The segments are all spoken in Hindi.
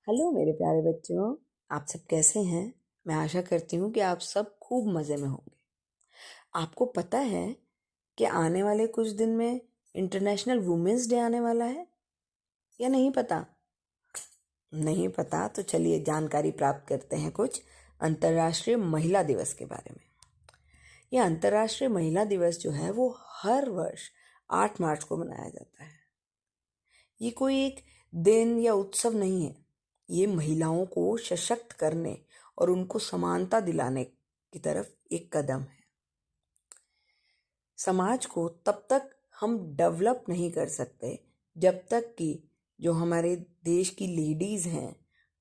हेलो मेरे प्यारे बच्चों, आप सब कैसे हैं? मैं आशा करती हूँ कि आप सब खूब मज़े में होंगे। आपको पता है कि आने वाले कुछ दिन में इंटरनेशनल वुमेंस डे आने वाला है या नहीं पता? नहीं पता तो चलिए जानकारी प्राप्त करते हैं कुछ अंतर्राष्ट्रीय महिला दिवस के बारे में। यह अंतर्राष्ट्रीय महिला दिवस जो है वो हर वर्ष 8 मार्च को मनाया जाता है। ये कोई एक दिन या उत्सव नहीं है। ये महिलाओं को सशक्त करने और उनको समानता दिलाने की तरफ एक कदम है। समाज को तब तक हम डेवलप नहीं कर सकते जब तक कि जो हमारे देश की लेडीज हैं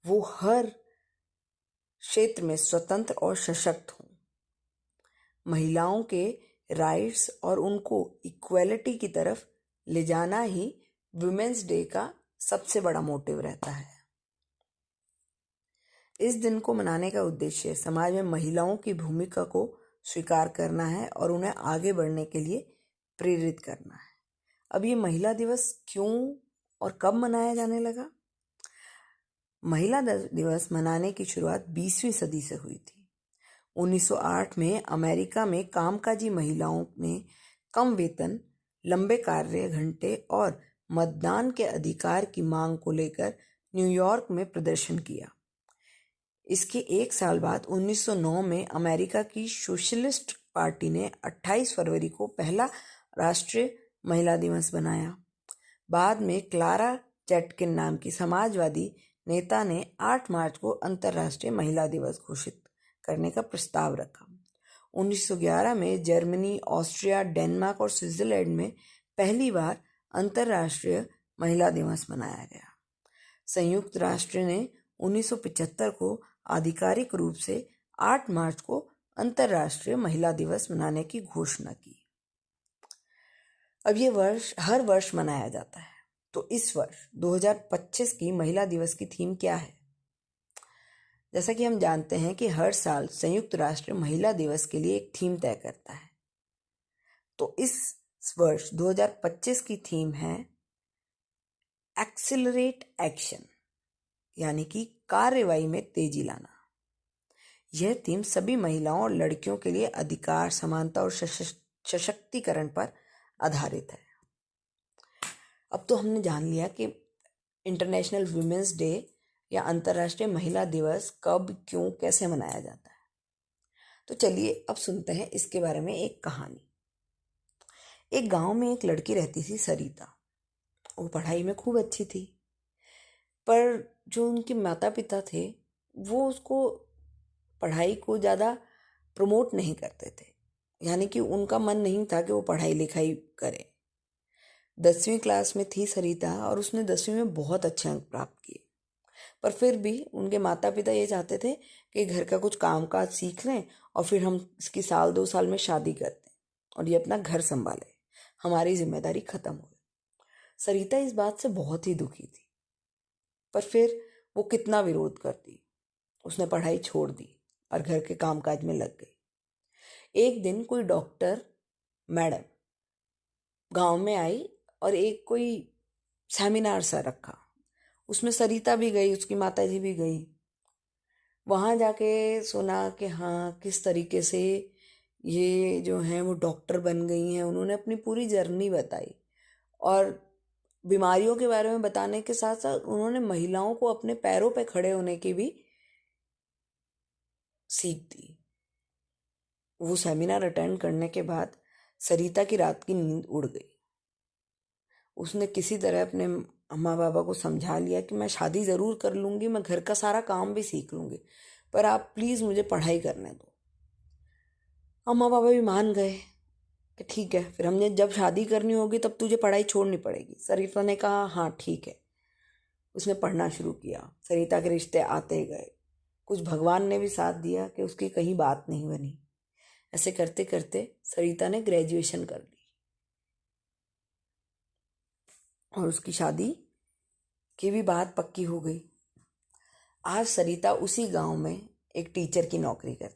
वो हर क्षेत्र में स्वतंत्र और सशक्त हों। महिलाओं के राइट्स और उनको इक्वलिटी की तरफ ले जाना ही वुमेन्स डे का सबसे बड़ा मोटिव रहता है। इस दिन को मनाने का उद्देश्य समाज में महिलाओं की भूमिका को स्वीकार करना है और उन्हें आगे बढ़ने के लिए प्रेरित करना है। अब ये महिला दिवस क्यों और कब मनाया जाने लगा? महिला दिवस मनाने की शुरुआत 20वीं सदी से हुई थी। 1908 में अमेरिका में कामकाजी महिलाओं ने कम वेतन, लंबे कार्य घंटे और मतदान के अधिकार की मांग को लेकर न्यूयॉर्क में प्रदर्शन किया। इसके एक साल बाद 1909 में अमेरिका की सोशलिस्ट पार्टी ने 28 फरवरी को पहला राष्ट्रीय महिला दिवस बनाया। बाद में क्लारा चैटकिन नाम की समाजवादी नेता ने 8 मार्च को अंतर्राष्ट्रीय महिला दिवस घोषित करने का प्रस्ताव रखा। 1911 में जर्मनी, ऑस्ट्रिया, डेनमार्क और स्विट्जरलैंड में पहली बार अंतर्राष्ट्रीय महिला दिवस मनाया गया। संयुक्त राष्ट्र ने 1975 को आधिकारिक रूप से 8 मार्च को अंतर्राष्ट्रीय महिला दिवस मनाने की घोषणा की। अब ये वर्ष हर वर्ष मनाया जाता है। तो इस वर्ष 2025 की महिला दिवस की थीम क्या है? जैसा कि हम जानते हैं कि हर साल संयुक्त राष्ट्र महिला दिवस के लिए एक थीम तय करता है। तो इस वर्ष 2025 की थीम है एक्सिलरेट एक्शन, यानी कि कार्रवाई में तेजी लाना। यह थीम सभी महिलाओं और लड़कियों के लिए अधिकार, समानता और सशक्तिकरण पर आधारित है। अब तो हमने जान लिया कि इंटरनेशनल वुमेन्स डे या अंतर्राष्ट्रीय महिला दिवस कब, क्यों, कैसे मनाया जाता है। तो चलिए अब सुनते हैं इसके बारे में एक कहानी। एक गांव में एक लड़की रहती थी, सरिता। वो पढ़ाई में खूब अच्छी थी, पर जो उनके माता पिता थे वो उसको पढ़ाई को ज़्यादा प्रमोट नहीं करते थे। यानी कि उनका मन नहीं था कि वो पढ़ाई लिखाई करे। 10वीं क्लास में थी सरिता और उसने 10वीं में बहुत अच्छे अंक प्राप्त किए, पर फिर भी उनके माता पिता ये चाहते थे कि घर का कुछ काम काज सीख लें और फिर हम इसकी 1-2 साल में शादी कर दें और ये अपना घर संभाले, हमारी जिम्मेदारी खत्म हो। सरिता इस बात से बहुत ही दुखी थी, पर फिर वो कितना विरोध करती। उसने पढ़ाई छोड़ दी और घर के कामकाज में लग गई। एक दिन कोई डॉक्टर मैडम गांव में आई और एक कोई सेमिनार सा रखा। उसमें सरिता भी गई, उसकी माताजी भी गई। वहां जाके सुना कि हाँ, किस तरीके से ये जो हैं वो डॉक्टर बन गई हैं। उन्होंने अपनी पूरी जर्नी बताई और बीमारियों के बारे में बताने के साथ साथ उन्होंने महिलाओं को अपने पैरों पे खड़े होने की भी सीख दी। वो सेमिनार अटेंड करने के बाद सरिता की रात की नींद उड़ गई। उसने किसी तरह अपने अम्मा पापा को समझा लिया कि मैं शादी ज़रूर कर लूँगी, मैं घर का सारा काम भी सीख लूँगी, पर आप प्लीज़ मुझे पढ़ाई करने दो। अम्मा पापा भी मान गए कि ठीक है, फिर हमने जब शादी करनी होगी तब तुझे पढ़ाई छोड़नी पड़ेगी। सरिता ने कहा हाँ ठीक है। उसने पढ़ना शुरू किया। सरिता के रिश्ते आते गए। कुछ भगवान ने भी साथ दिया कि उसकी कहीं बात नहीं बनी। ऐसे करते करते सरिता ने ग्रेजुएशन कर ली और उसकी शादी की भी बात पक्की हो गई। आज सरिता उसी गांव में एक टीचर की नौकरी करती।